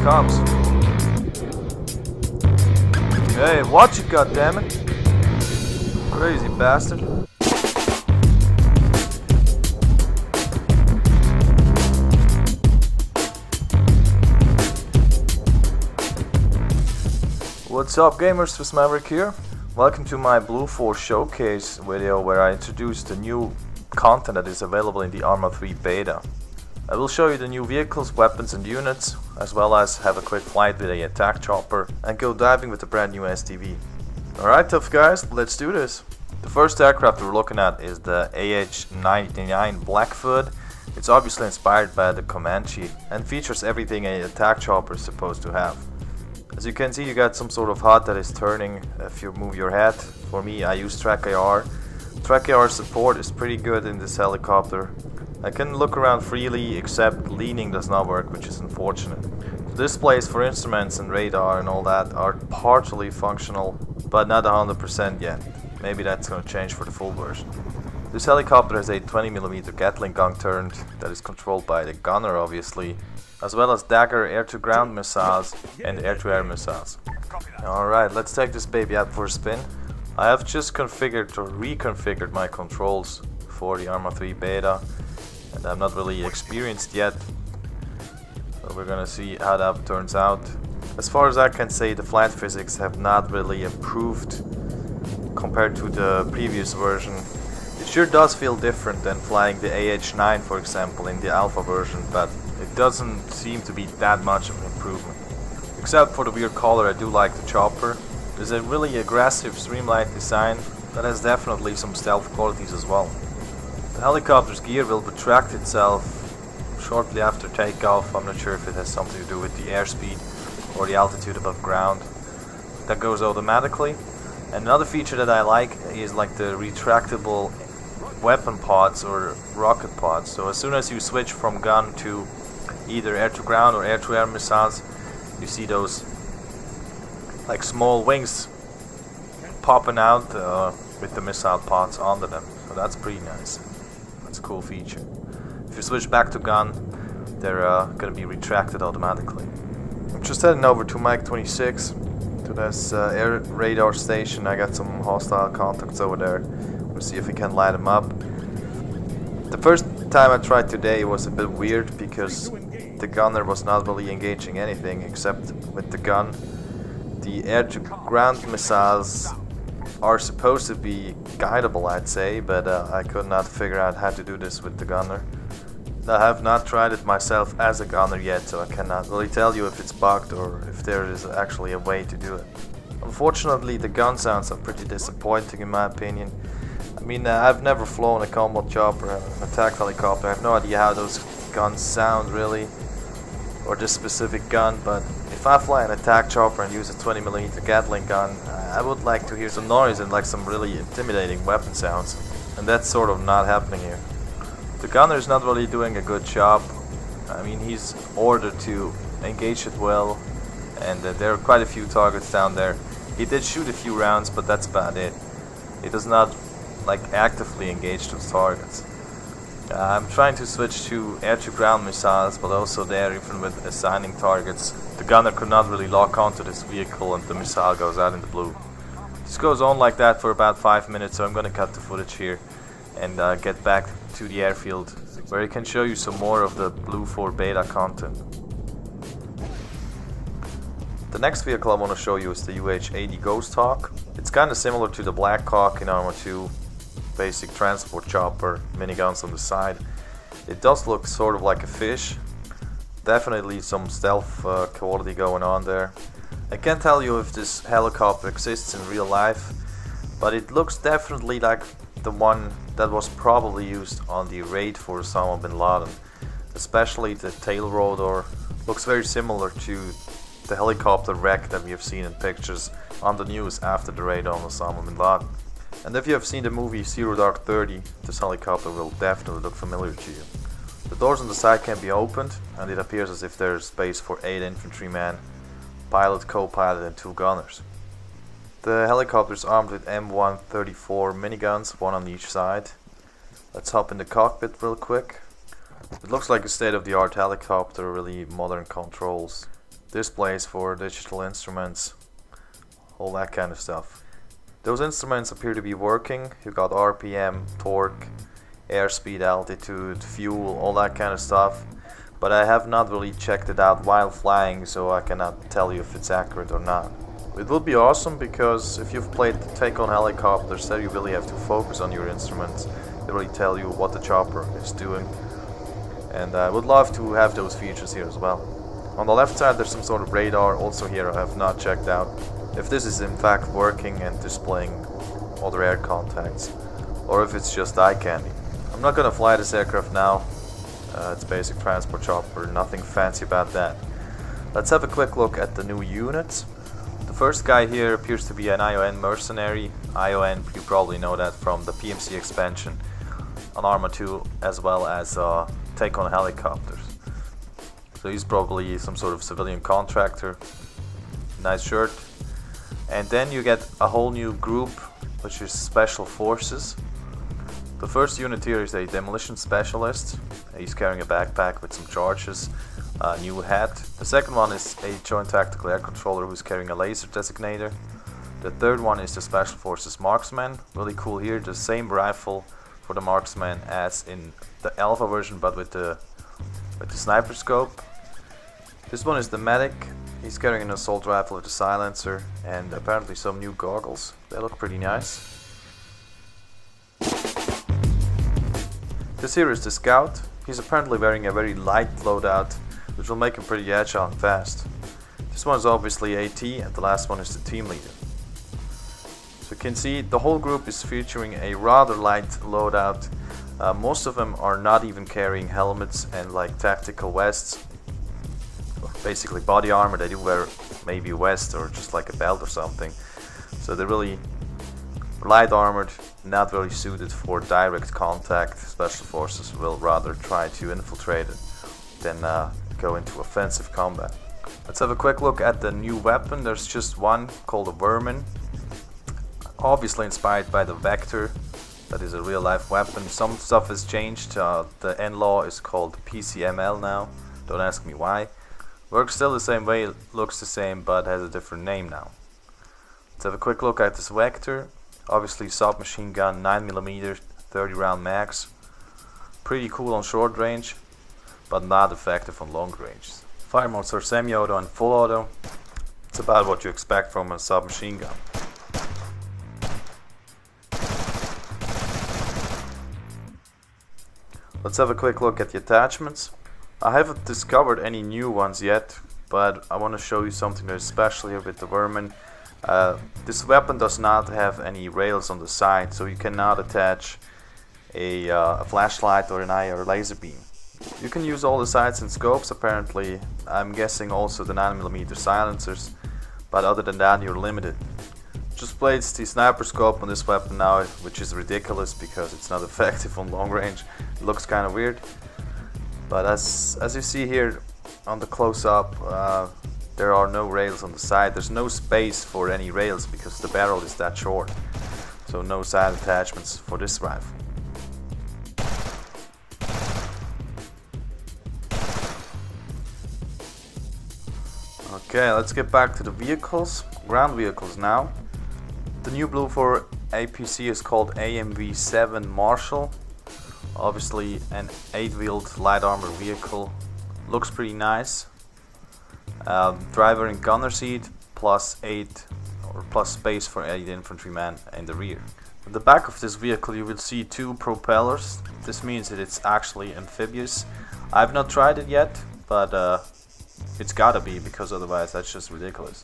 comes. Hey, watch it, goddammit! Crazy bastard. What's up, gamers? Swiss Maverick here. Welcome to my BLUFOR Showcase video where I introduce the new content that is available in the ARMA 3 beta. I will show you the new vehicles, weapons and units, as well as have a quick flight with a attack chopper and go diving with the brand new STV. Alright tough guys, let's do this. The first aircraft we're looking at is the AH-99 Blackfoot. It's obviously inspired by the Comanche and features everything an attack chopper is supposed to have. As you can see, you got some sort of HUD that is turning if you move your head. For me, I use track AR. Track AR support is pretty good in this helicopter. I can look around freely, except leaning does not work, which is unfortunate. The displays for instruments and radar and all that are partially functional, but not 100% yet. Maybe that's going to change for the full version. This helicopter has a 20mm Gatling gun turned that is controlled by the gunner obviously, as well as Dagger air-to-ground missiles and air-to-air missiles. Alright, let's take this baby out for a spin. I have just configured or reconfigured my controls for the ARMA 3 beta, and I'm not really experienced yet, so we're gonna see how that turns out. As far as I can say, the flight physics have not really improved compared to the previous version. It sure does feel different than flying the AH-9 for example in the alpha version, but it doesn't seem to be that much of an improvement. Except for the weird color, I do like the chopper. There's a really aggressive streamlined design that has definitely some stealth qualities as well. The helicopter's gear will retract itself shortly after takeoff. I'm not sure if it has something to do with the airspeed or the altitude above ground. That goes automatically. And another feature that I like is like the retractable weapon pods or rocket pods. So as soon as you switch from gun to either air-to-ground or air-to-air missiles, you see those like small wings popping out with the missile pods under them. So that's pretty nice. That's a cool feature. If you switch back to gun, they're going to be retracted automatically. I'm just heading over to Mike 26 to this air radar station. I got some hostile contacts over there. We'll see if we can light them up. The first time I tried today was a bit weird because the gunner was not really engaging anything except with the gun. The air-to-ground missiles are supposed to be guidable, I'd say, but I could not figure out how to do this with the gunner. I have not tried it myself as a gunner yet, so I cannot really tell you if it's bugged or if there is actually a way to do it. Unfortunately, the gun sounds are pretty disappointing in my opinion. I mean, I've never flown a combat chopper, an attack helicopter. I have no idea how those guns sound really, or this specific gun, but if I fly an attack chopper and use a 20mm Gatling gun, I would like to hear some noise and like some really intimidating weapon sounds, and that's sort of not happening here. The gunner is not really doing a good job. I mean, he's ordered to engage it well, and there are quite a few targets down there. He did shoot a few rounds, but that's about it. He does not like actively engage those targets. I'm trying to switch to air-to-ground missiles, but also there, even with assigning targets, the gunner could not really lock onto this vehicle and the missile goes out in the blue. This goes on like that for about 5 minutes, so I'm gonna cut the footage here and get back to the airfield where I can show you some more of the BLUFOR beta content. The next vehicle I want to show you is the UH-80 Ghost Hawk. It's kind of similar to the Black Hawk in ARMA 2. Basic transport chopper, miniguns on the side. It does look sort of like a fish. Definitely some stealth quality going on there. I can't tell you if this helicopter exists in real life, but it looks definitely like the one that was probably used on the raid for Osama bin Laden. Especially the tail rotor looks very similar to the helicopter wreck that we have seen in pictures on the news after the raid on Osama bin Laden. And if you have seen the movie Zero Dark 30, this helicopter will definitely look familiar to you. The doors on the side can be opened, and it appears as if there is space for 8 infantrymen, pilot, co-pilot and 2 gunners. The helicopter is armed with M134 miniguns, one on each side. Let's hop in the cockpit real quick. It looks like a state-of-the-art helicopter, really modern controls. displays for digital instruments, all that kind of stuff. Those instruments appear to be working. You've got RPM, torque, airspeed, altitude, fuel, all that kind of stuff. But I have not really checked it out while flying, so I cannot tell you if it's accurate or not. It would be awesome, because if you've played take-on helicopters, then you really have to focus on your instruments. They really tell you what the chopper is doing. And I would love to have those features here as well. On the left side there's some sort of radar, also here I have not checked out if this is in fact working and displaying other air contacts, or if it's just eye candy. I'm not gonna fly this aircraft now. It's basic transport chopper, nothing fancy about that. Let's have a quick look at the new units. The first guy here appears to be an ION mercenary. ION, you probably know that from the PMC expansion on ARMA 2, as well as take-on helicopters. So he's probably some sort of civilian contractor. Nice shirt. And then you get a whole new group, which is Special Forces. The first unit here is a demolition specialist. He's carrying a backpack with some charges, a new hat. The second one is a joint tactical air controller who's carrying a laser designator. The third one is the Special Forces marksman. Really cool here, the same rifle for the marksman as in the alpha version, but with the sniper scope. This one is the medic. He's carrying an assault rifle with a silencer and apparently some new goggles. They look pretty nice. This here is the scout. He's apparently wearing a very light loadout, which will make him pretty agile and fast. This one is obviously AT, and the last one is the team leader. So you can see the whole group is featuring a rather light loadout. Most of them are not even carrying helmets and like tactical vests. Basically body armor. They do wear maybe a vest or just like a belt or something. So they're really light armored, not really suited for direct contact. Special Forces will rather try to infiltrate it than go into offensive combat. Let's have a quick look at the new weapon. There's just one called a Vermin. Obviously inspired by the Vector. That is a real life weapon. Some stuff has changed. The N-Law is called PCML now. Don't ask me why. Works still the same way, looks the same, but has a different name now. Let's have a quick look at this Vector. Obviously submachine gun, 9mm, 30 round max. Pretty cool on short range, but not effective on long range. Fire modes are semi-auto and full auto. It's about what you expect from a submachine gun. Let's have a quick look at the attachments. I haven't discovered any new ones yet, but I want to show you something that is special here with the Vermin. This weapon does not have any rails on the side, so you cannot attach a flashlight or an eye or laser beam. You can use all the sights and scopes, apparently. I'm guessing also the 9mm silencers, but other than that you're limited. Just placed the sniper scope on this weapon now, which is ridiculous because it's not effective on long range. It looks kind of weird, but as you see here on the close-up, there are no rails on the side. There's no space for any rails because the barrel is that short, so no side attachments for this rifle. Okay, let's get back to the vehicles, ground vehicles now. The new BLUFOR APC is called AMV-7 Marshall. Obviously an 8-wheeled light armor vehicle. Looks pretty nice. Driver and gunner seat plus space for 8 infantrymen in the rear. At the back of this vehicle you will see 2 propellers. This means that it's actually amphibious. I've not tried it yet, but it's gotta be, because otherwise that's just ridiculous.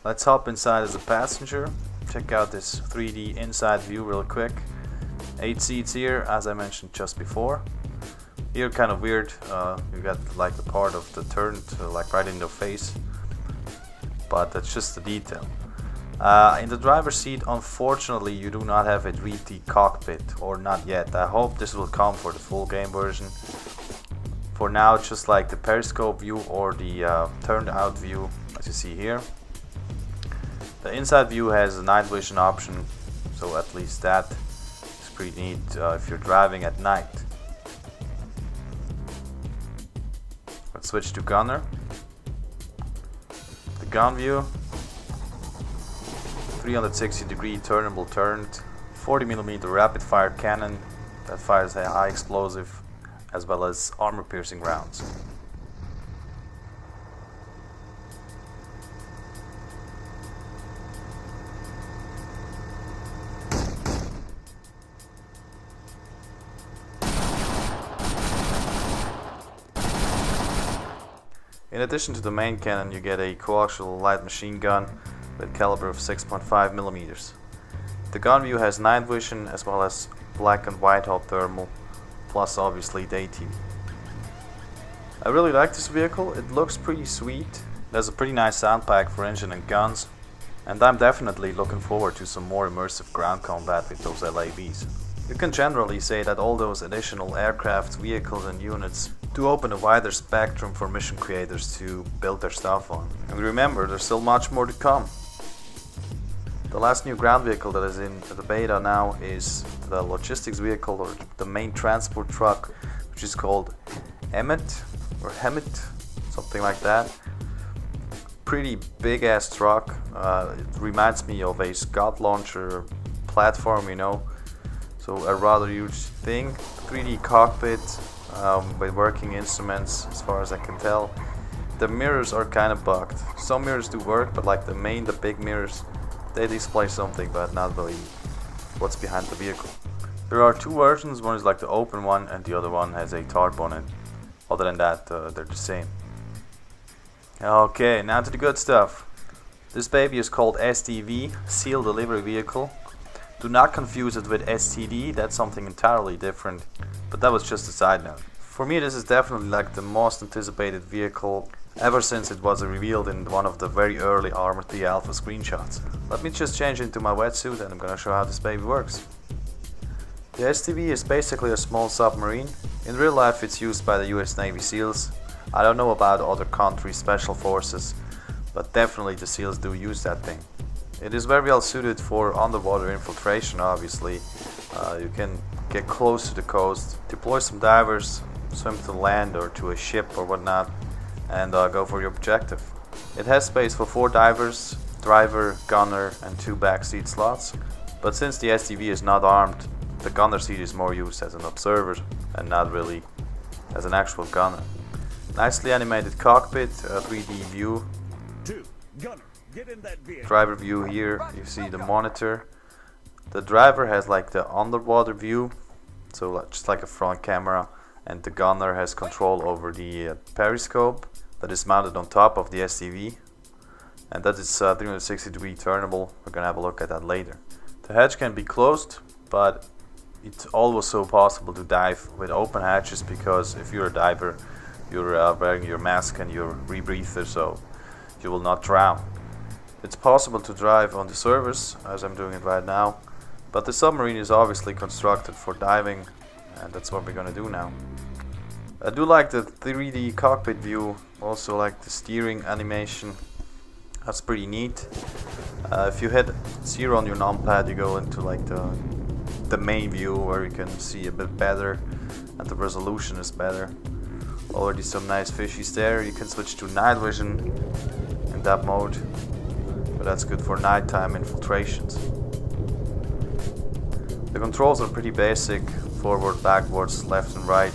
Let's hop inside as a passenger. Check out this 3D inside view real quick. 8 seats here, as I mentioned just before. Here kind of weird, you got like the part of the turret like right in your face, but that's just the detail. In the driver's seat, unfortunately you do not have a 3D cockpit, or not yet. I hope this will come for the full game version. For now it's just like the periscope view or the turned out view, as you see here. The inside view has a night vision option, so at least that is pretty neat if you're driving at night. Let's switch to gunner. gun view. 360-degree turnable turned, 40mm rapid fire cannon that fires a high explosive as well as armor piercing rounds. In addition to the main cannon, you get a coaxial light machine gun with caliber of 6.5mm. The gun view has night vision as well as black and white hot thermal, plus obviously day TV. I really like this vehicle. It looks pretty sweet. It has a pretty nice sound pack for engine and guns, and I'm definitely looking forward to some more immersive ground combat with those LAVs. You can generally say that all those additional aircraft, vehicles and units do open a wider spectrum for mission creators to build their stuff on. And remember, there's still much more to come. The last new ground vehicle that is in the beta now is the logistics vehicle, or the main transport truck, which is called Emmet or Hemmet, something like that. Pretty big ass truck. It reminds me of a Scott launcher platform, you know. So a rather huge thing. 3D cockpit with working instruments as far as I can tell. The mirrors are kind of bugged. Some mirrors do work, but like the big mirrors, they display something but not really what's behind the vehicle. There are two versions, one is like the open one and the other one has a tarp on it. Other than that, they're the same. Okay, now to the good stuff. This baby is called SDV, Seal Delivery Vehicle. Do not confuse it with STD, that's something entirely different, but that was just a side note. For me, this is definitely like the most anticipated vehicle ever since it was revealed in one of the very early ARMA 3 Alpha screenshots. Let me just change into my wetsuit and I'm gonna show how this baby works. The SDV is basically a small submarine. In real life it's used by the US Navy SEALs. I don't know about other countries' special forces, but definitely the SEALs do use that thing. It is very well suited for underwater infiltration, obviously. You can get close to the coast, deploy some divers, swim to land or to a ship or whatnot, and go for your objective. It has space for 4 divers, driver, gunner and 2 backseat slots. But since the SDV is not armed, the gunner seat is more used as an observer and not really as an actual gunner. Nicely animated cockpit, 3D view. Gunner. Driver view here, you see the monitor. The driver has like the underwater view, so just like a front camera, and the gunner has control over the periscope that is mounted on top of the SDV, and that is 360-degree turnable. We're gonna have a look at that later. The hatch can be closed, but it's also possible to dive with open hatches, because if you're a diver, you're wearing your mask and your rebreather, so you will not drown. It's possible to drive on the surface, as I'm doing it right now, but the submarine is obviously constructed for diving, and that's what we're gonna do now. I do like the 3D cockpit view, also like the steering animation. That's pretty neat. If you hit 0 on your numpad, you go into like the main view where you can see a bit better and the resolution is better. Already some nice fishies there. You can switch to night vision in that mode, but that's good for nighttime infiltrations. The controls are pretty basic: forward, backwards, left and right,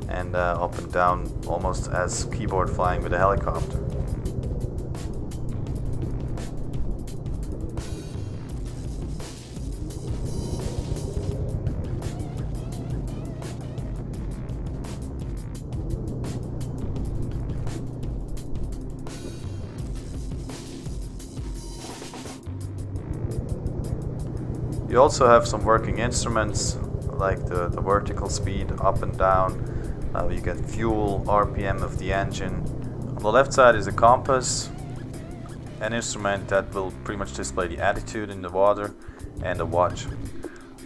and up and down, almost as keyboard flying with a helicopter. You also have some working instruments like the vertical speed up and down. You get fuel, RPM of the engine. On the left side is a compass, an instrument that will pretty much display the attitude in the water, and a watch.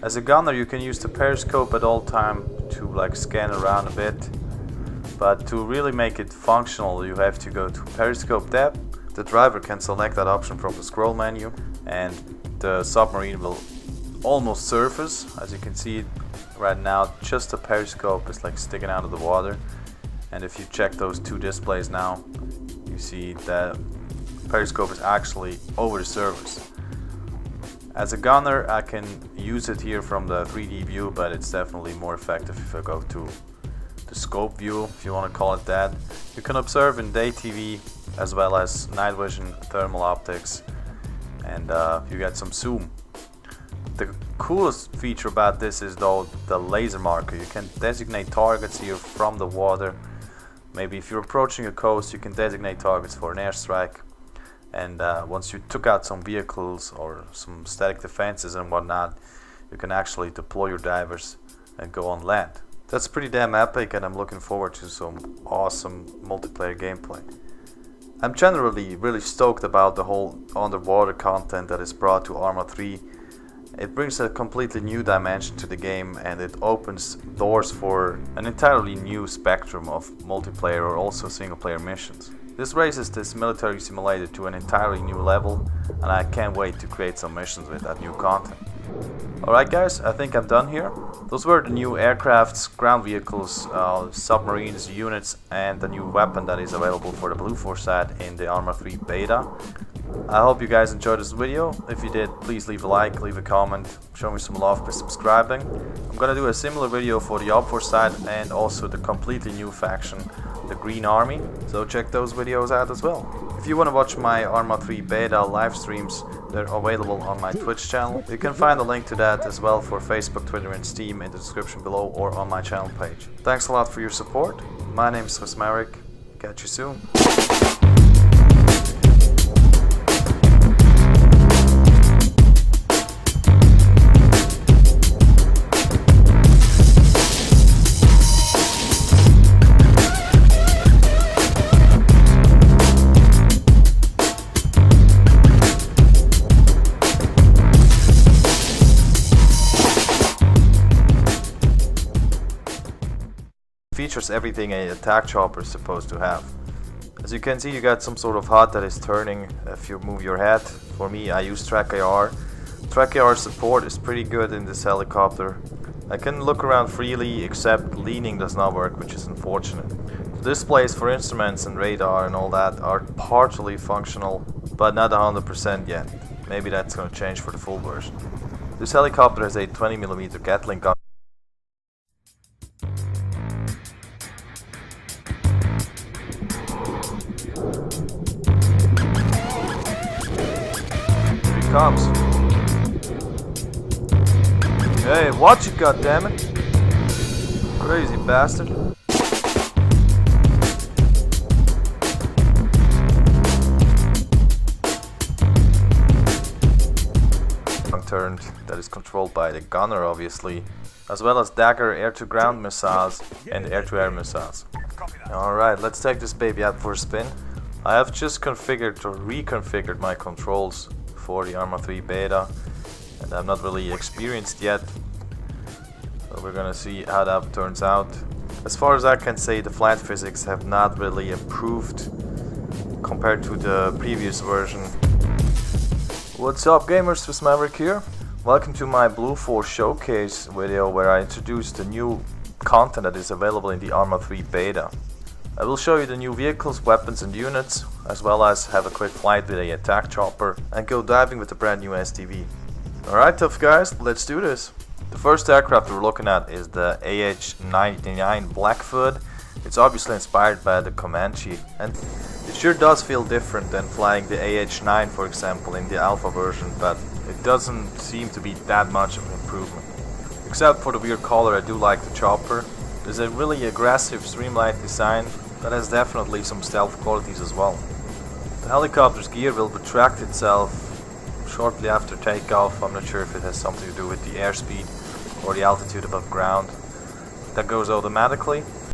As a gunner, you can use the periscope at all time to like scan around a bit, but to really make it functional you have to go to periscope depth. The driver can select that option from the scroll menu, and the submarine will almost surface. As you can see right now, just the periscope is like sticking out of the water, and if you check those two displays now, you see that periscope is actually over the surface. As a gunner, I can use it here from the 3D view, but it's definitely more effective if I go to the scope view, if you want to call it that. You can observe in day TV as well as night vision, thermal optics, and you get some zoom. The coolest feature about this is though the laser marker. You can designate targets here from the water. Maybe if you're approaching a coast, you can designate targets for an airstrike. And once you took out some vehicles or some static defenses and whatnot, you can actually deploy your divers and go on land. That's pretty damn epic, and I'm looking forward to some awesome multiplayer gameplay. I'm generally really stoked about the whole underwater content that is brought to ARMA 3. It brings a completely new dimension to the game, and it opens doors for an entirely new spectrum of multiplayer or also single player missions. This raises this military simulator to an entirely new level, and I can't wait to create some missions with that new content. Alright guys, I think I'm done here. Those were the new aircrafts, ground vehicles, submarines, units, and the new weapon that is available for the BLUFOR set in the ARMA 3 beta. I hope you guys enjoyed this video. If you did, please leave a like, leave a comment, show me some love by subscribing. I'm gonna do a similar video for the OPFOR side and also the completely new faction, the Green Army, so check those videos out as well. If you want to watch my ARMA 3 beta live streams, they're available on my Twitch channel. You can find a link to that as well for Facebook, Twitter and Steam in the description below or on my channel page. Thanks a lot for your support. My name is Kriss. Catch you soon. Features everything an attack chopper is supposed to have. As you can see, you got some sort of HUD that is turning if you move your head. For me, I use track AR. Track AR support is pretty good in this helicopter. I can look around freely, except leaning does not work, which is unfortunate. The displays for instruments and radar and all that are partially functional, but not 100% yet. Maybe that's going to change for the full version. This helicopter has a 20mm Gatling gun. Comes. Hey, watch it, goddammit! Crazy bastard. Turned that is controlled by the gunner, obviously, as well as Dagger air-to-ground missiles and air-to-air missiles. Alright, let's take this baby out for a spin. I have just configured or reconfigured my controls for the ARMA 3 beta, and I'm not really experienced yet, so we're gonna see how that turns out. As far as I can say, the flight physics have not really improved compared to the previous version. What's up gamers, Kriss here. Welcome to my BLUFOR Showcase video where I introduce the new content that is available in the ARMA 3 beta. I will show you the new vehicles, weapons and units, as well as have a quick flight with a attack chopper and go diving with the brand new STV. Alright tough guys, let's do this. The first aircraft we're looking at is the AH-99 Blackfoot. It's obviously inspired by the Comanche, and it sure does feel different than flying the AH-9 for example in the alpha version, but it doesn't seem to be that much of an improvement. Except for the weird color, I do like the chopper. There's a really aggressive streamlined design that has definitely some stealth qualities as well. The helicopter's gear will retract itself shortly after takeoff. I'm not sure if it has something to do with the airspeed or the altitude above ground. That goes automatically.